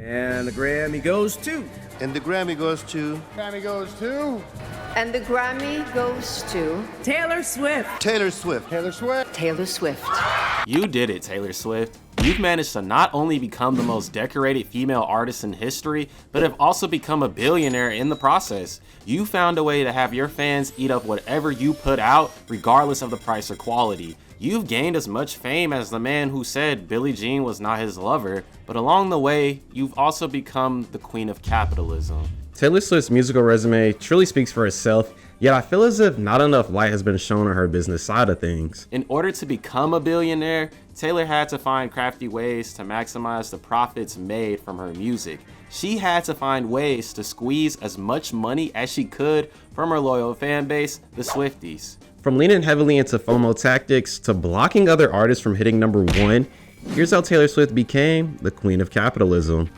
And the Grammy goes to. And the Grammy goes to. Grammy goes to. And the Grammy goes to Taylor Swift. Taylor Swift. Taylor Swift. Taylor Swift. You did it, Taylor Swift. You've managed to not only become the most decorated female artist in history, but have also become a billionaire in the process. You found a way to have your fans eat up whatever you put out, regardless of the price or quality. You've gained as much fame as the man who said Billie Jean was not his lover, but along the way, you've also become the Queen of Capitalism. Taylor Swift's musical resume truly speaks for itself, yet I feel as if not enough light has been shown on her business side of things. In order to become a billionaire, Taylor had to find crafty ways to maximize the profits made from her music. She had to find ways to squeeze as much money as she could from her loyal fan base, the Swifties. From leaning heavily into FOMO tactics to blocking other artists from hitting #1, here's how Taylor Swift became the Queen of Capitalism.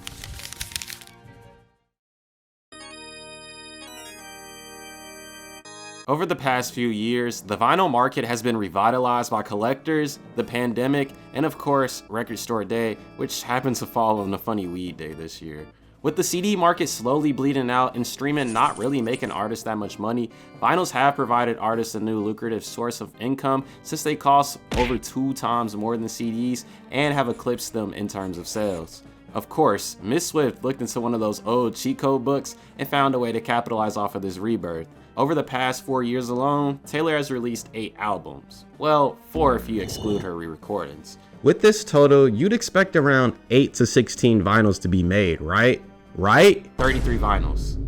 Over the past few years, the vinyl market has been revitalized by collectors, the pandemic, and of course, Record Store Day, which happens to fall on a funny weed day this year. With the CD market slowly bleeding out and streaming not really making artists that much money, vinyls have provided artists a new lucrative source of income since they cost over 2 times more than CDs and have eclipsed them in terms of sales. Of course, Miss Swift looked into one of those old cheat code books and found a way to capitalize off of this rebirth. Over the past 4 years alone, Taylor has released 8 albums. Well, 4 if you exclude her re-recordings. With this total, you'd expect around 8 to 16 vinyls to be made, right? 33 vinyls.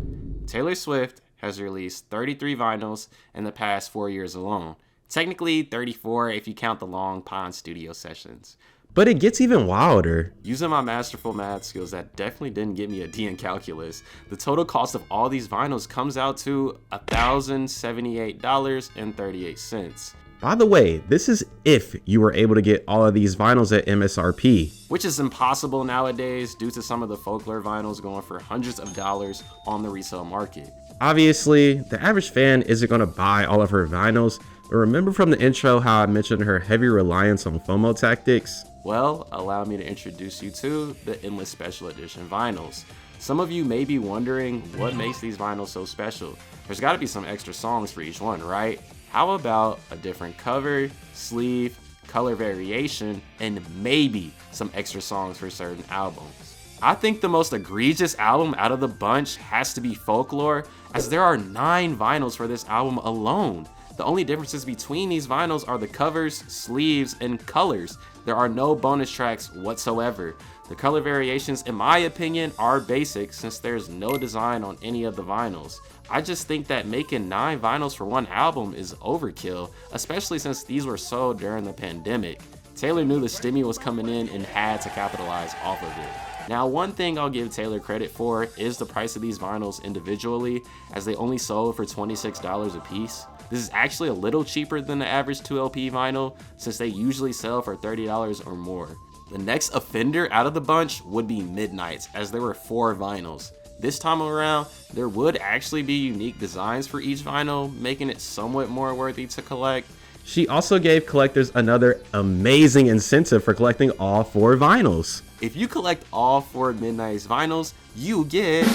Taylor Swift has released 33 vinyls in the past 4 years alone. Technically 34 if you count the Long Pond studio sessions. But it gets even wilder. Using my masterful math skills, that definitely didn't get me a D in calculus. The total cost of all these vinyls comes out to $1,078.38. By the way, this is if you were able to get all of these vinyls at MSRP. Which is impossible nowadays due to some of the folklore vinyls going for hundreds of dollars on the resale market. Obviously, the average fan isn't going to buy all of her vinyls, but remember from the intro how I mentioned her heavy reliance on FOMO tactics? Well, allow me to introduce you to the Endless Special Edition vinyls. Some of you may be wondering what makes these vinyls so special. There's got to be some extra songs for each one, right? How about a different cover, sleeve, color variation, and maybe some extra songs for certain albums? I think the most egregious album out of the bunch has to be Folklore, as there are 9 vinyls for this album alone. The only differences between these vinyls are the covers, sleeves, and colors. There are no bonus tracks whatsoever. The color variations, in my opinion, are basic since there's no design on any of the vinyls. I just think that making 9 vinyls for one album is overkill, especially since these were sold during the pandemic. Taylor knew the stimmy was coming in and had to capitalize off of it. Now, one thing I'll give Taylor credit for is the price of these vinyls individually, as they only sold for $26 a piece. This is actually a little cheaper than the average 2LP vinyl, since they usually sell for $30 or more. The next offender out of the bunch would be Midnight's, as there were 4 vinyls. This time around, there would actually be unique designs for each vinyl, making it somewhat more worthy to collect. She also gave collectors another amazing incentive for collecting all 4 vinyls. If you collect all 4 Midnight's vinyls, you get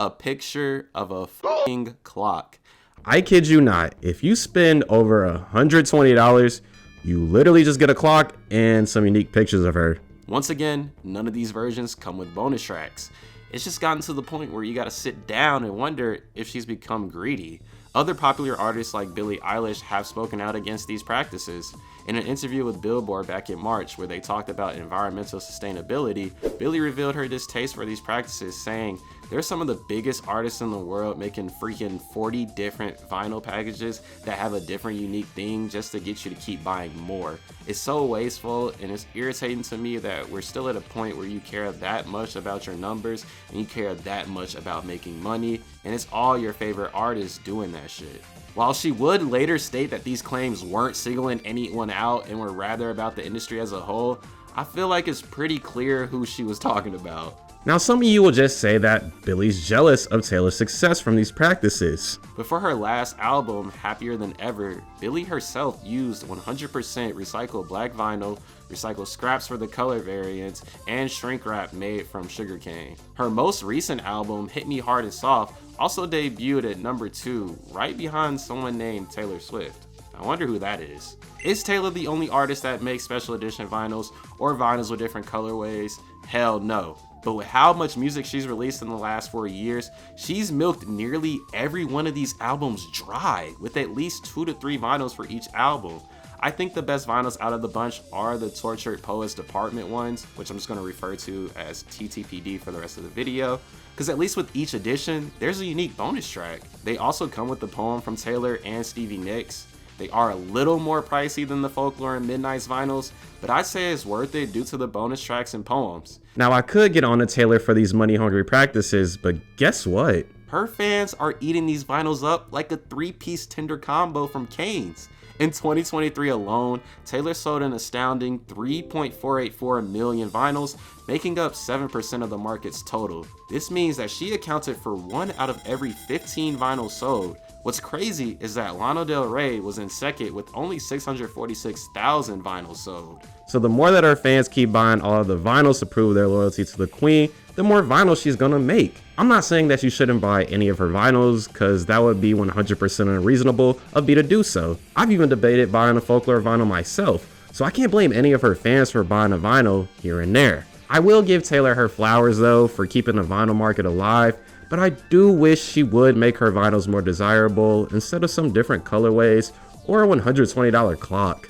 a picture of a f***ing clock. I kid you not, if you spend over $120, you literally just get a clock and some unique pictures of her. Once again, none of these versions come with bonus tracks. It's just gotten to the point where you gotta sit down and wonder if she's become greedy. Other popular artists like Billie Eilish have spoken out against these practices. In an interview with Billboard back in March where they talked about environmental sustainability, Billie revealed her distaste for these practices, saying, "There's some of the biggest artists in the world making freaking 40 different vinyl packages that have a different unique thing just to get you to keep buying more. It's so wasteful, and it's irritating to me that we're still at a point where you care that much about your numbers and you care that much about making money, and it's all your favorite artists doing that shit." While she would later state that these claims weren't singling anyone out and were rather about the industry as a whole, I feel like it's pretty clear who she was talking about. Now some of you will just say that Billy's jealous of Taylor's success from these practices. But for her last album, Happier Than Ever, Billie herself used 100% recycled black vinyl, recycled scraps for the color variants, and shrink wrap made from sugarcane. Her most recent album, Hit Me Hard and Soft, also debuted at number 2, right behind someone named Taylor Swift. I wonder who that is. Is Taylor the only artist that makes special edition vinyls or vinyls with different colorways? Hell no. But with how much music she's released in the last 4 years, she's milked nearly every one of these albums dry, with at least 2 to 3 vinyls for each album. I think the best vinyls out of the bunch are the Tortured Poets Department ones, which I'm just going to refer to as TTPD for the rest of the video, because at least with each edition, there's a unique bonus track. They also come with the poem from Taylor and Stevie Nicks. They are a little more pricey than the Folklore and Midnight's vinyls, but I'd say it's worth it due to the bonus tracks and poems. Now I could get on to Taylor for these money-hungry practices, but guess what? Her fans are eating these vinyls up like a 3-piece tender combo from Cane's. In 2023 alone, Taylor sold an astounding 3.484 million vinyls, making up 7% of the market's total. This means that she accounted for 1 out of every 15 vinyls sold. What's crazy is that Lana Del Rey was in second with only 646,000 vinyls sold. So the more that her fans keep buying all of the vinyls to prove their loyalty to the queen, the more vinyls she's gonna make. I'm not saying that you shouldn't buy any of her vinyls, cause that would be 100% unreasonable of me to do so. I've even debated buying a Folklore vinyl myself, so I can't blame any of her fans for buying a vinyl here and there. I will give Taylor her flowers though for keeping the vinyl market alive, but I do wish she would make her vinyls more desirable instead of some different colorways or a $120 clock.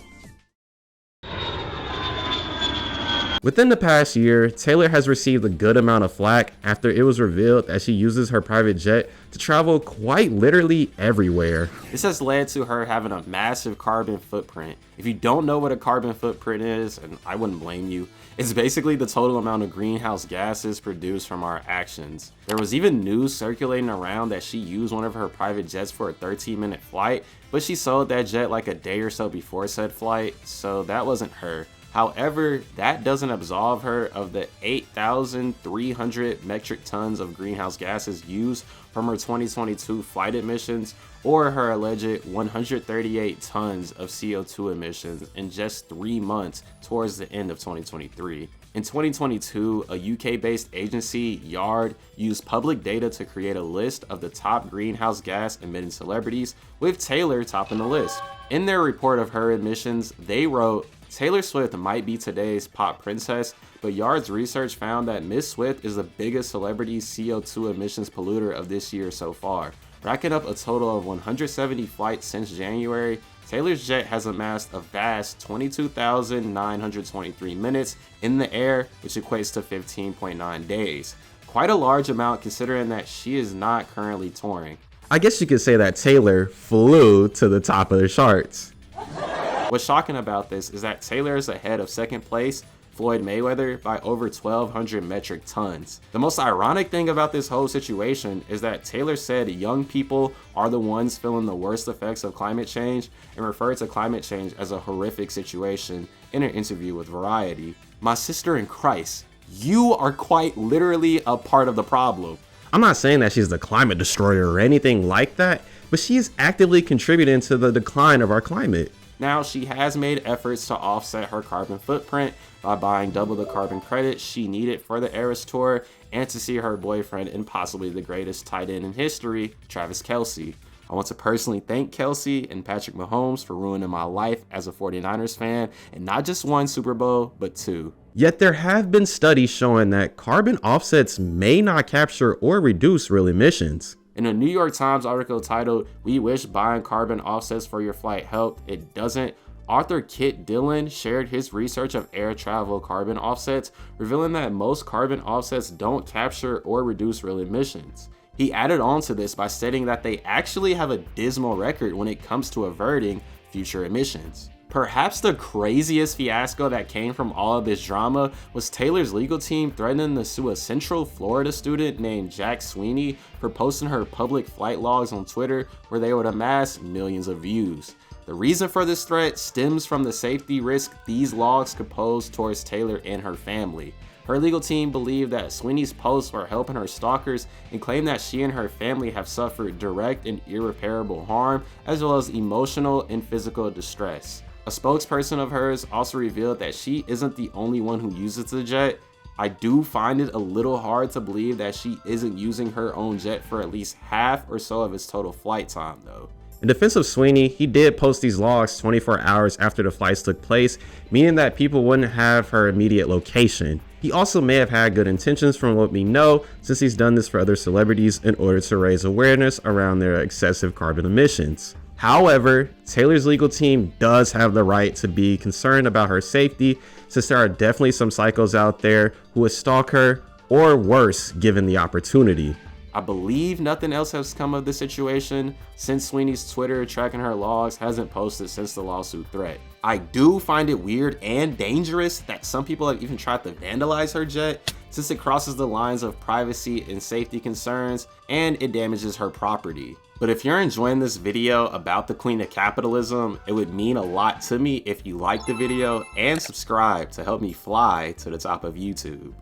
Within the past year, Taylor has received a good amount of flack after it was revealed that she uses her private jet to travel quite literally everywhere. This has led to her having a massive carbon footprint. If you don't know what a carbon footprint is, and I wouldn't blame you, it's basically the total amount of greenhouse gases produced from our actions. There was even news circulating around that she used one of her private jets for a 13-minute flight, but she sold that jet like a day or so before said flight, so that wasn't her. However, that doesn't absolve her of the 8,300 metric tons of greenhouse gases used from her 2022 flight emissions or her alleged 138 tons of CO2 emissions in just 3 months towards the end of 2023. In 2022, a UK-based agency, Yard, used public data to create a list of the top greenhouse gas emitting celebrities, with Taylor topping the list. In their report of her emissions, they wrote, Taylor Swift might be today's pop princess, but Yard's research found that Miss Swift is the biggest celebrity CO2 emissions polluter of this year so far. Racking up a total of 170 flights since January, Taylor's jet has amassed a vast 22,923 minutes in the air, which equates to 15.9 days. Quite a large amount considering that she is not currently touring. I guess you could say that Taylor flew to the top of the charts. What's shocking about this is that Taylor is ahead of second place, Floyd Mayweather, by over 1,200 metric tons. The most ironic thing about this whole situation is that Taylor said young people are the ones feeling the worst effects of climate change and referred to climate change as a horrific situation in an interview with Variety. My sister in Christ, you are quite literally a part of the problem. I'm not saying that she's the climate destroyer or anything like that, but she is actively contributing to the decline of our climate. Now, she has made efforts to offset her carbon footprint by buying double the carbon credits she needed for the Eras Tour and to see her boyfriend in possibly the greatest tight end in history, Travis Kelce. I want to personally thank Kelce and Patrick Mahomes for ruining my life as a 49ers fan, and not just 1 Super Bowl, but 2. Yet there have been studies showing that carbon offsets may not capture or reduce real emissions. In a New York Times article titled, "We Wish Buying Carbon Offsets for Your Flight Helped, It Doesn't," author Kit Dillon shared his research of air travel carbon offsets, revealing that most carbon offsets don't capture or reduce real emissions. He added on to this by stating that they actually have a dismal record when it comes to averting future emissions. Perhaps the craziest fiasco that came from all of this drama was Taylor's legal team threatening to sue a Central Florida student named Jack Sweeney for posting her public flight logs on Twitter where they would amass millions of views. The reason for this threat stems from the safety risk these logs could pose towards Taylor and her family. Her legal team believed that Sweeney's posts were helping her stalkers and claimed that she and her family have suffered direct and irreparable harm, as well as emotional and physical distress. A spokesperson of hers also revealed that she isn't the only one who uses the jet. I do find it a little hard to believe that she isn't using her own jet for at least half or so of its total flight time though. In defense of Sweeney, he did post these logs 24 hours after the flights took place, meaning that people wouldn't have her immediate location. He also may have had good intentions from what we know, since he's done this for other celebrities in order to raise awareness around their excessive carbon emissions. However, Taylor's legal team does have the right to be concerned about her safety, since there are definitely some psychos out there who would stalk her, or worse, given the opportunity. I believe nothing else has come of the situation since Sweeney's Twitter tracking her logs hasn't posted since the lawsuit threat. I do find it weird and dangerous that some people have even tried to vandalize her jet, since it crosses the lines of privacy and safety concerns and it damages her property. But if you're enjoying this video about the Queen of Capitalism, it would mean a lot to me if you like the video and subscribe to help me fly to the top of YouTube.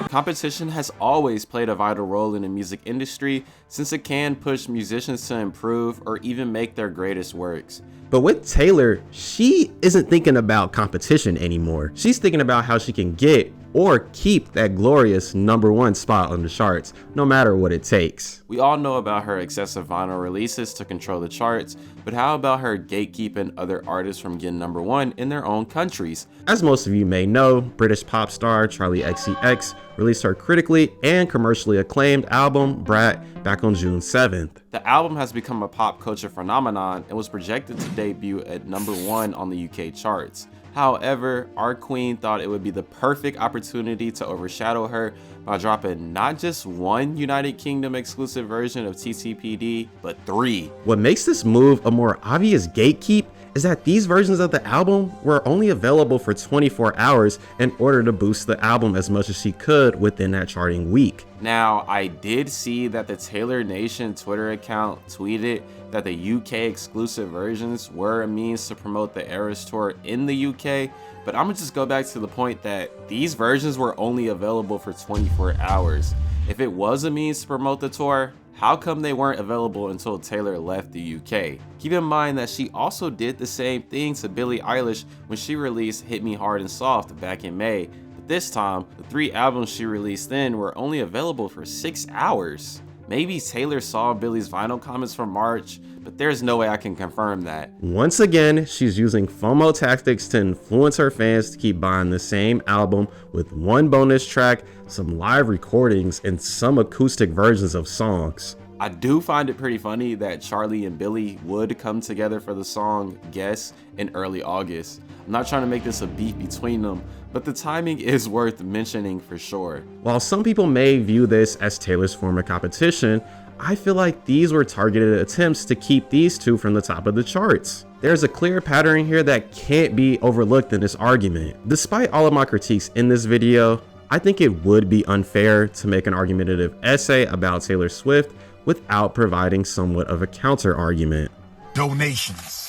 Competition has always played a vital role in the music industry, since it can push musicians to improve or even make their greatest works. But with Taylor, she isn't thinking about competition anymore. She's thinking about how she can get or keep that glorious #1 spot on the charts, no matter what it takes. We all know about her excessive vinyl releases to control the charts, but how about her gatekeeping other artists from getting #1 in their own countries? As most of you may know, British pop star Charli XCX released her critically and commercially acclaimed album, Brat, back on June 7th. The album has become a pop culture phenomenon and was projected to debut at #1 on the UK charts. However, our queen thought it would be the perfect opportunity to overshadow her by dropping not just one United Kingdom exclusive version of TTPD, but 3. What makes this move a more obvious gatekeep is that these versions of the album were only available for 24 hours in order to boost the album as much as she could within that charting week. Now, I did see that the Taylor Nation Twitter account tweeted that the UK exclusive versions were a means to promote the Eras Tour in the UK, but I'm gonna just go back to the point that these versions were only available for 24 hours. If it was a means to promote the tour, how come they weren't available until Taylor left the UK? Keep in mind that she also did the same thing to Billie Eilish when she released Hit Me Hard and Soft back in May, but this time, the 3 albums she released then were only available for 6 hours. Maybe Taylor saw Billie's vinyl comments from March, but there's no way I can confirm that. Once again, she's using FOMO tactics to influence her fans to keep buying the same album with one bonus track, some live recordings, and some acoustic versions of songs. I do find it pretty funny that Charli and Billie would come together for the song Guess in early August. I'm not trying to make this a beef between them, but the timing is worth mentioning for sure. While some people may view this as Taylor's form of competition, I feel like these were targeted attempts to keep these two from the top of the charts. There's a clear pattern here that can't be overlooked in this argument. Despite all of my critiques in this video, I think it would be unfair to make an argumentative essay about Taylor Swift without providing somewhat of a counter argument. Donations.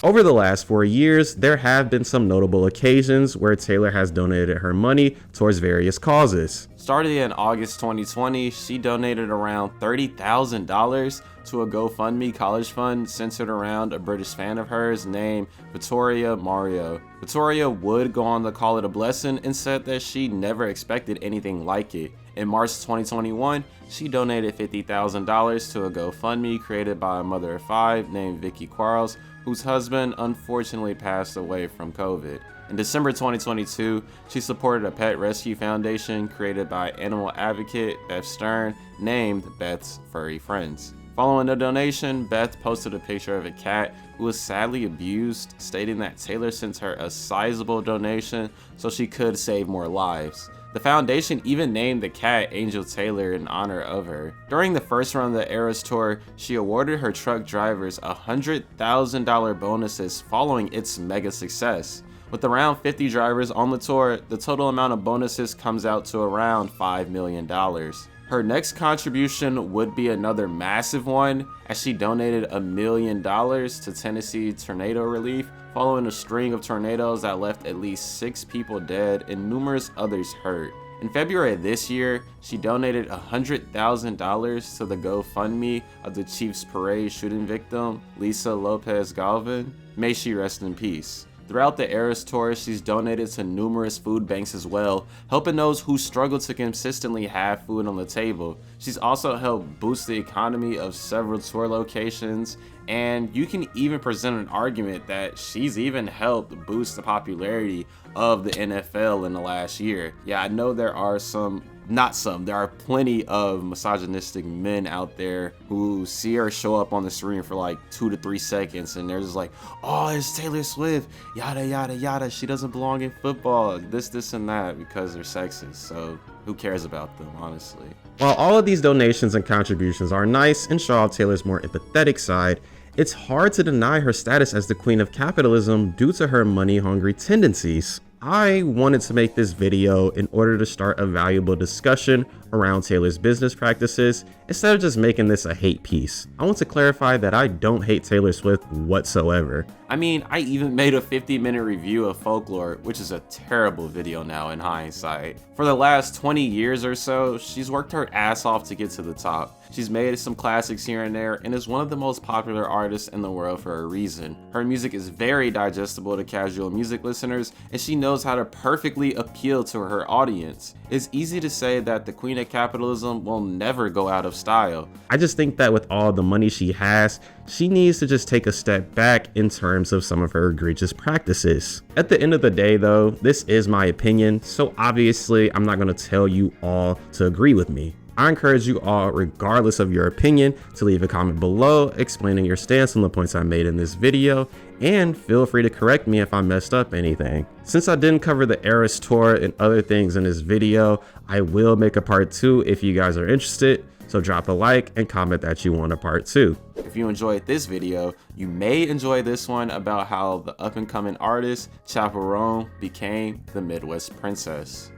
Over the last 4 years, there have been some notable occasions where Taylor has donated her money towards various causes. Starting in August 2020, she donated around $30,000 to a GoFundMe college fund centered around a British fan of hers named Victoria Mario. Victoria would go on to call it a blessing and said that she never expected anything like it. In March 2021, she donated $50,000 to a GoFundMe created by a mother of 5 named Vicky Quarles, whose husband unfortunately passed away from COVID. In December 2022, she supported a pet rescue foundation created by animal advocate Beth Stern named Beth's Furry Friends. Following the donation, Beth posted a picture of a cat who was sadly abused, stating that Taylor sent her a sizable donation so she could save more lives. The foundation even named the cat Angel Taylor in honor of her. During the first run of the Eras Tour, she awarded her truck drivers $100,000 bonuses following its mega success. With around 50 drivers on the tour, the total amount of bonuses comes out to around $5 million. Her next contribution would be another massive one, as she donated $1 million to Tennessee tornado relief following a string of tornadoes that left at least 6 people dead and numerous others hurt. In February of this year, she donated $100,000 to the GoFundMe of the Chiefs Parade shooting victim, Lisa Lopez Galvin. May she rest in peace. Throughout the Eras Tour, she's donated to numerous food banks as well, helping those who struggle to consistently have food on the table. She's also helped boost the economy of several tour locations, and you can even present an argument that she's even helped boost the popularity of the NFL in the last year. Yeah, I know there are there are plenty of misogynistic men out there who see her show up on the screen for like 2 to 3 seconds and they're just like, oh, it's Taylor Swift, yada yada yada, she doesn't belong in football, this and that, because they're sexist. So who cares about them, honestly? While all of these donations and contributions are nice and show off Taylor's more empathetic side, it's hard to deny her status as the Queen of Capitalism due to her money-hungry tendencies. I wanted to make this video in order to start a valuable discussion around Taylor's business practices instead of just making this a hate piece. I want to clarify that I don't hate Taylor Swift whatsoever. I mean, I even made a 50-minute review of Folklore, which is a terrible video now in hindsight. For the last 20 years or so, she's worked her ass off to get to the top. She's made some classics here and there and is one of the most popular artists in the world for a reason. Her music is very digestible to casual music listeners, and she knows how to perfectly appeal to her audience. It's easy to say that the Queen of Capitalism will never go out of style. I just think that with all the money she has, she needs to just take a step back in terms of some of her egregious practices. At the end of the day though, this is my opinion, so obviously I'm not going to tell you all to agree with me. I encourage you all, regardless of your opinion, to leave a comment below explaining your stance on the points I made in this video, and feel free to correct me if I messed up anything. Since I didn't cover the Eras Tour and other things in this video, I will make a part 2 if you guys are interested, so drop a like and comment that you want a part 2. If you enjoyed this video, you may enjoy this one about how the up-and-coming artist Chaperone became the Midwest Princess.